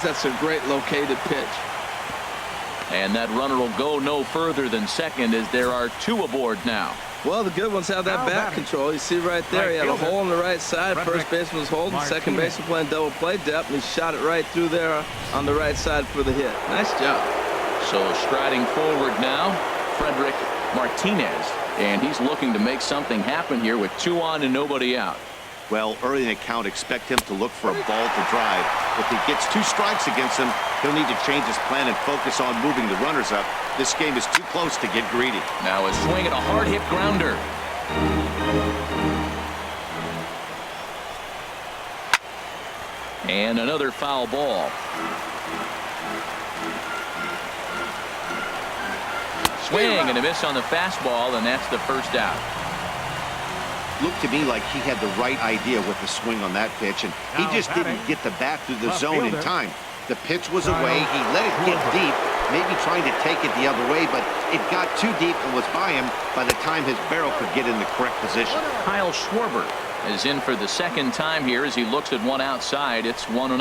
That's a great located pitch. And that runner will go no further than second as there are two aboard now. Well, the good ones have that bat control. You see right there, he had a hole on the right side. First baseman was holding, second baseman playing double play depth, and he shot it right through there on the right side for the hit. Nice job. So striding forward now, Frederick Martinez, and he's looking to make something happen here with 2 on and nobody out. Well, early in the count, expect him to look for a ball to drive. If he gets 2 strikes against him, he'll need to change his plan and focus on moving the runners up. This game is too close to get greedy. Now a swing and a hard hit grounder. And another foul ball. Swing and a miss on the fastball, and that's the first out. Looked to me like he had the right idea with the swing on that pitch, and he just didn't get the bat through the zone in time. The pitch was away. He let it get deep, maybe trying to take it the other way, but it got too deep and was by him by the time his barrel could get in the correct position. Kyle Schwarber is in for the second time here as he looks at one outside. It's 1-0.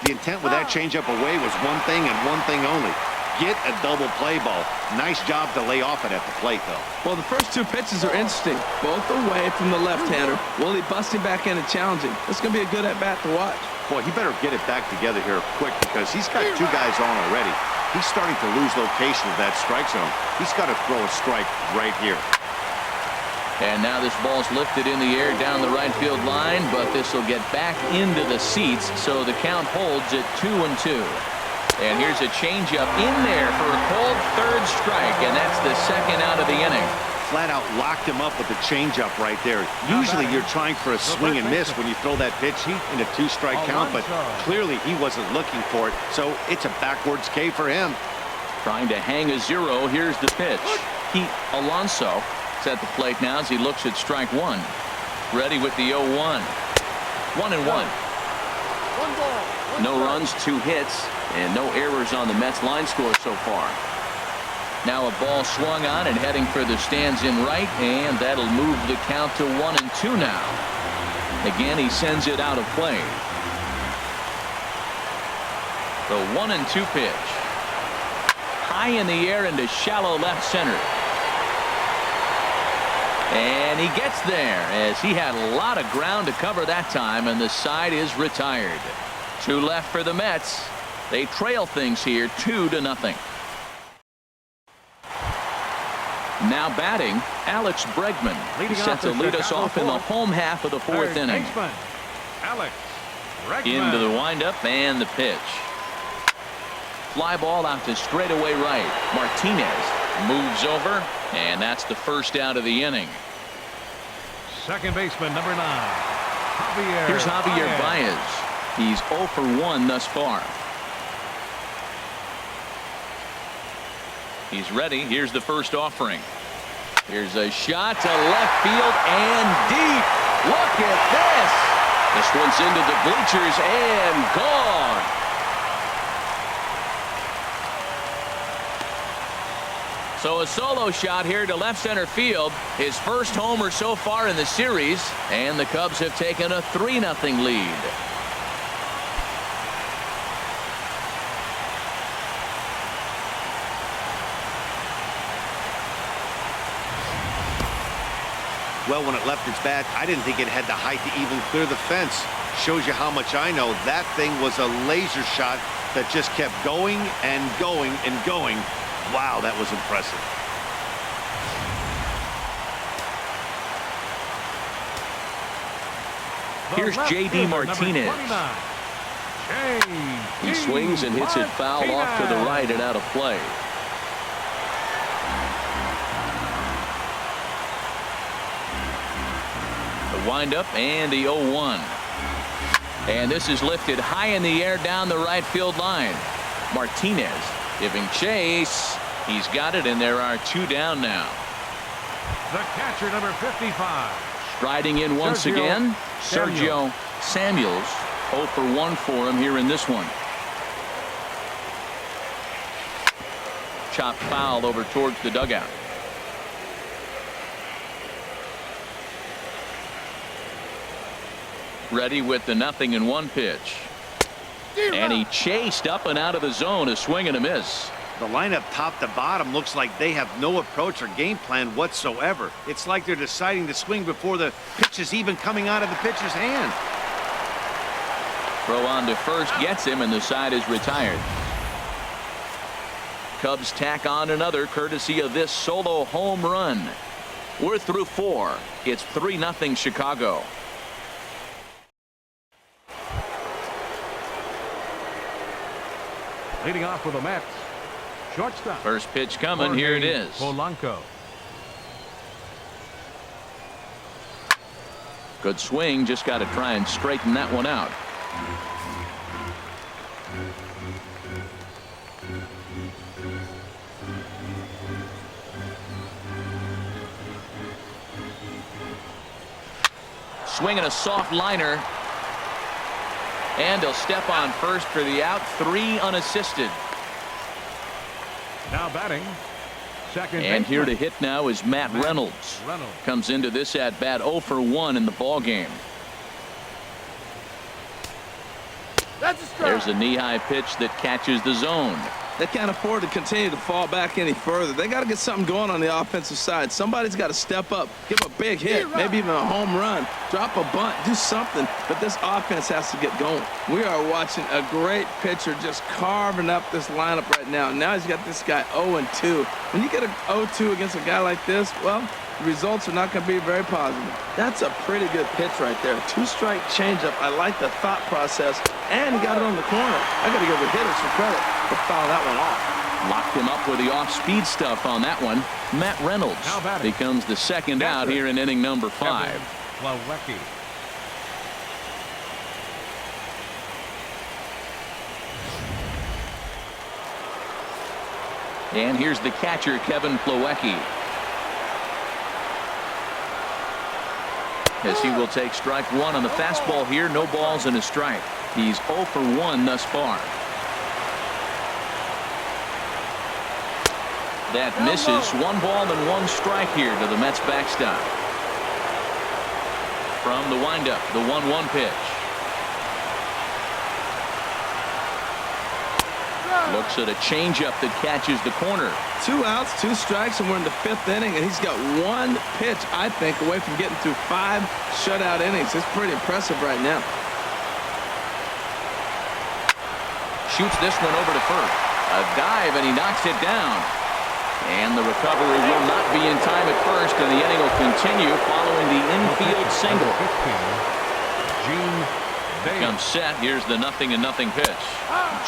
The intent with that changeup away was one thing and one thing only. Get a double play ball. Nice job to lay off it at the plate, though. Well, the first 2 pitches are interesting. Both away from the left-hander. Will he bust him back in and challenge him? It's going to be a good at-bat to watch. Boy, he better get it back together here quick because he's got 2 guys on already. He's starting to lose location of that strike zone. He's got to throw a strike right here. And now this ball's lifted in the air down the right field line, but this will get back into the seats, so the count holds at 2-2. And here's a changeup in there for a cold third strike, and that's the second out of the inning. Flat out locked him up with the changeup right there. Usually you're trying for a swing and miss when you throw that pitch in a 2-strike count, but clearly he wasn't looking for it, so it's a backwards K for him. Trying to hang a 0. Here's the pitch. Pete Alonso is at the plate now as he looks at strike 1. Ready with the 0-1. 1-1. No runs, 2 hits, and no errors on the Mets line score so far. Now a ball swung on and heading for the stands in right, and that'll move the count to 1-2 now. Again, he sends it out of play. The 1-2 pitch. High in the air into shallow left center. And he gets there as he had a lot of ground to cover that time, and the side is retired. 2 left for the Mets. They trail things here 2-0. Now batting, Alex Bregman. He's set to lead us off in the home half of the 4th inning. Alex Bregman. Into the windup and the pitch. Fly ball out to straightaway right. Martinez moves over, and that's the first out of the inning. Second baseman, number 9. Javier. Here's Javier Baez. He's 0 for 1 thus far. He's ready. Here's the first offering. Here's a shot to left field and deep. Look at this. This one's into the bleachers and gone. So a solo shot here to left center field. His first homer so far in the series, and the Cubs have taken a 3-0 lead. Well, when it left its bat, I didn't think it had the height to even clear the fence. Shows you how much I know. That thing was a laser shot that just kept going and going and going. Wow, that was impressive. Here's J.D. Martinez. He swings and hits it foul off to the right and out of play. The windup and the 0-1. And this is lifted high in the air down the right field line. Martinez giving chase. He's got it, and there are 2 down now. The catcher, number 55. Striding in once again, Sergio Samuels. 0 for 1 for him here in this one. Chopped foul over towards the dugout. Ready with the 0-1 pitch. And he chased up and out of the zone, a swing and a miss. The lineup top to bottom looks like they have no approach or game plan whatsoever. It's like they're deciding to swing before the pitch is even coming out of the pitcher's hand. Throw on to first gets him, and the side is retired. Cubs tack on another courtesy of this solo home run. We're through 4. It's 3-0 Chicago. Leading off for the Mets, shortstop. First pitch coming. Here it is. Polanco. Good swing. Just got to try and straighten that one out. Swinging a soft liner. And he'll step on first for the out. 3 unassisted. Now batting, second And baseman. here to hit now is Matt Reynolds. Comes into this at bat 0 for 1 in the ball game. There's a knee-high pitch that catches the zone. They can't afford to continue to fall back any further. They got to get something going on the offensive side. Somebody's got to step up, give a big hit, maybe even a home run, drop a bunt, do something. But this offense has to get going. We are watching a great pitcher just carving up this lineup right now. Now he's got this guy 0-2. When you get a 0-2 against a guy like this, well, the results are not going to be very positive. That's a pretty good pitch right there. 2-strike changeup. I like the thought process, and he got it on the corner. I got to give the hitters some credit for fouling that one off. Locked him up with the off-speed stuff on that one. Matt Reynolds becomes the second out here in inning number 5. Plawecki. And here's the catcher, Kevin Plawecki. As he will take strike 1 on the fastball here. No balls and a strike. He's 0 for 1 thus far. That misses. 1 ball and 1 strike here to the Mets backstop. From the windup, the 1-1 pitch. Looks at a changeup that catches the corner. 2 outs, 2 strikes, and we're in the 5th inning, and he's got 1 pitch, I think, away from getting through 5 shutout innings. It's pretty impressive right now. Shoots this one over to first. A dive, and he knocks it down. And the recovery will not be in time at first, and the inning will continue following the infield single. Comes set. Here's the 0-0 pitch.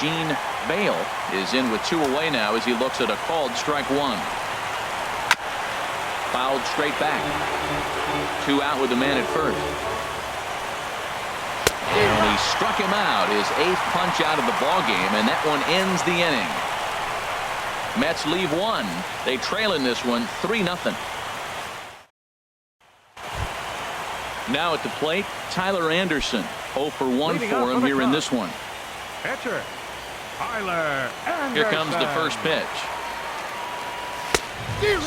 Gene Bale is in with 2 away now as he looks at a called strike 1. Fouled straight back. 2 out with the man at first. And he struck him out, his 8th punch out of the ball game, and that one ends the inning. Mets leave 1. They trail in this one 3-0. Now at the plate, Tyler Anderson. 0 for 1 for him here in this one. Pitcher, Tyler Anderson. Here comes the first pitch.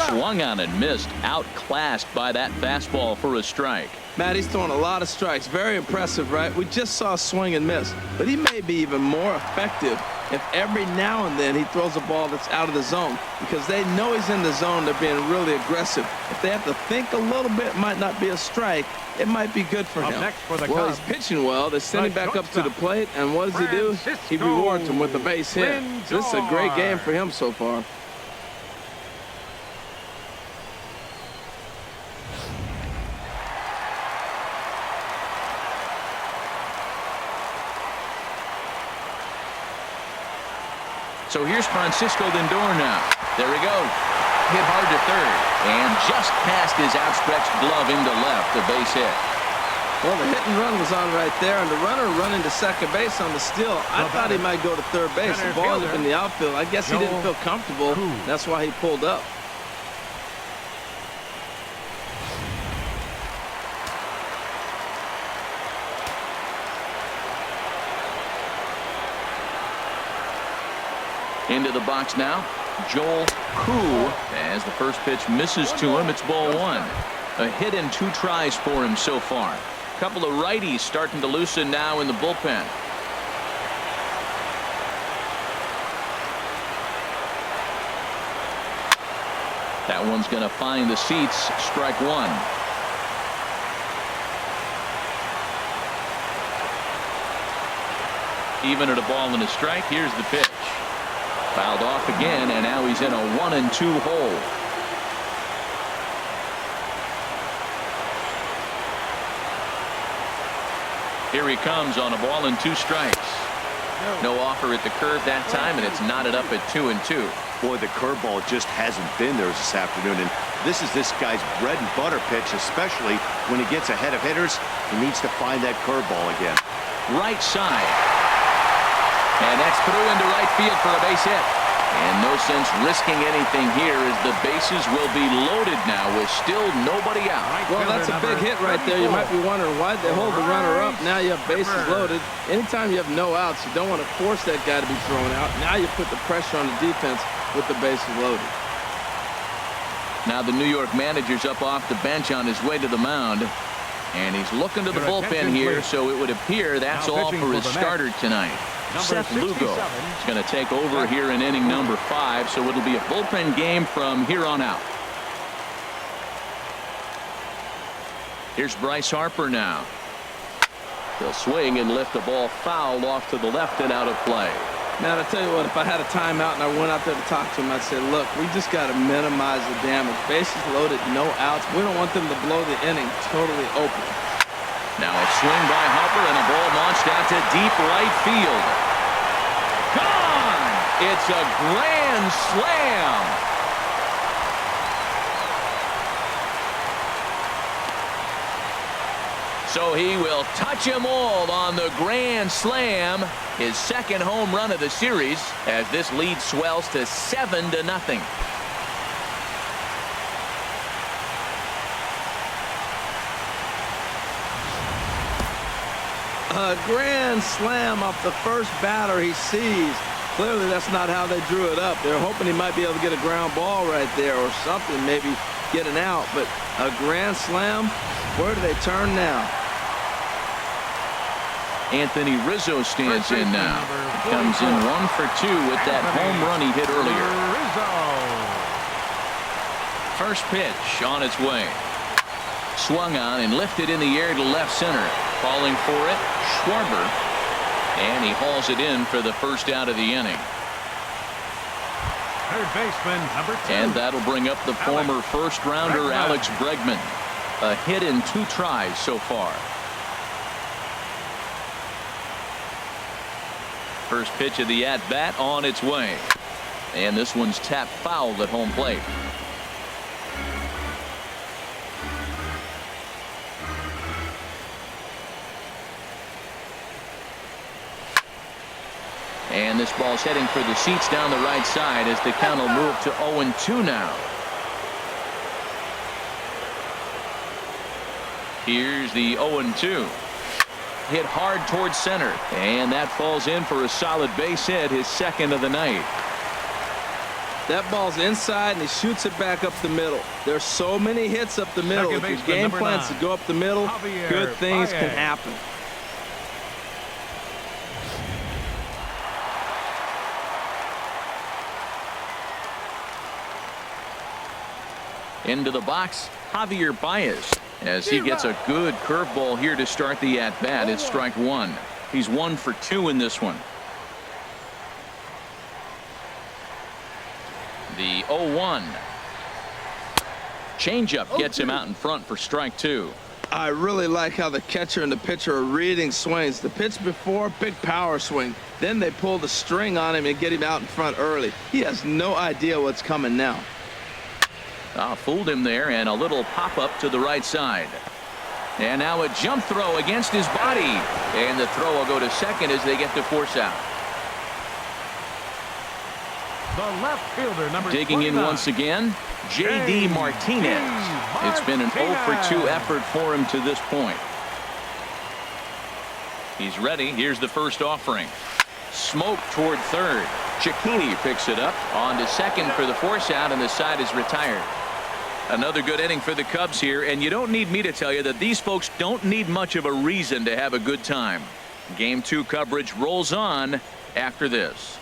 Swung on and missed. Outclassed by that fastball for a strike. Matt, he's throwing a lot of strikes. Very impressive, right? We just saw a swing and miss. But he may be even more effective if every now and then he throws a ball that's out of the zone. Because they know he's in the zone. They're being really aggressive. If they have to think a little bit, it might not be a strike. It might be good for him. Next for the well, Cubs, he's pitching well. They send him back up to the plate. And what does he do? He rewards him with a base hit. This is a great game for him so far. So here's Francisco Lindor now. There he goes. Hit hard to third. And just past his outstretched glove into left, a base hit. Well, the hit and run was on right there, and the runner running to second base on the steal. I thought he might go to third base. The ball was in the outfield. I guess he didn't feel comfortable. That's why he pulled up. Into the box now, Joel Koo, as the first pitch misses to him. It's ball 1. A hit in 2 tries for him so far. A couple of righties starting to loosen now in the bullpen. That one's going to find the seats. Strike one. Even at a ball and a strike. Here's the pitch. Fouled off again, and now he's in a 1-2 hole. Here he comes on a ball and 2 strikes. No offer at the curve that time, and it's knotted up at 2-2. Boy, the curveball just hasn't been there this afternoon, and this is this guy's bread and butter pitch, especially when he gets ahead of hitters. He needs to find that curveball again. Right side. And that's through into right field for a base hit. And no sense risking anything here as the bases will be loaded now with still nobody out. Well, that's a big hit right there. You might be wondering why they hold the runner up. Now you have bases loaded. Anytime you have no outs, you don't want to force that guy to be thrown out. Now you put the pressure on the defense with the bases loaded. Now the New York manager's up off the bench on his way to the mound. And he's looking to the bullpen here, so it would appear that's all for his starter tonight. Seth Lugo is going to take over here in inning number 5, so it'll be a bullpen game from here on out. Here's Bryce Harper now. He'll swing and lift the ball foul off to the left and out of play. Man, I tell you what, if I had a timeout and I went out there to talk to him, I'd say, look, we just got to minimize the damage. Bases loaded, no outs. We don't want them to blow the inning totally open. Now a swing by Harper and a ball launched out to deep right field. Gone! It's a grand slam. So he will touch them all on the grand slam. His second home run of the series as this lead swells to 7-0. A grand slam off the first batter he sees. Clearly that's not how they drew it up. They're hoping he might be able to get a ground ball right there or something, maybe get an out. But a grand slam, where do they turn now? Anthony Rizzo stands in now. Comes in 1 for 2 with that home run he hit earlier. First pitch on its way. Swung on and lifted in the air to left center. Calling for it, Schwarber. And he hauls it in for the first out of the inning. Third baseman, number 2. And that'll bring up the former first-rounder Alex Bregman. A hit in 2 tries so far. First pitch of the at-bat on its way. And this one's tapped foul at home plate. And this ball's heading for the seats down the right side as the count will move to 0-2 now. Here's the 0-2. Hit hard towards center, and that falls in for a solid base hit, his second of the night. That ball's inside and he shoots it back up the middle. There's so many hits up the middle. If your game plans to go up the middle, good things can happen. Into the box, Javier Baez, as he gets a good curveball here to start the at-bat. It's strike 1. He's 1 for 2 in this one. The 0-1. Changeup gets him out in front for strike 2. I really like how the catcher and the pitcher are reading swings. The pitch before, big power swing. Then they pull the string on him and get him out in front early. He has no idea what's coming now. Fooled him there, and a little pop-up to the right side. And now a jump throw against his body. And the throw will go to second as they get to force out. The left fielder, number Digging 29. in once again, J.D. Martinez. It's been an 0 for 2 effort for him to this point. He's ready. Here's the first offering. Smoke toward third. Cicchini picks it up on to second for the force out, and the side is retired. Another good inning for the Cubs here, and you don't need me to tell you that these folks don't need much of a reason to have a good time. Game 2 coverage rolls on after this.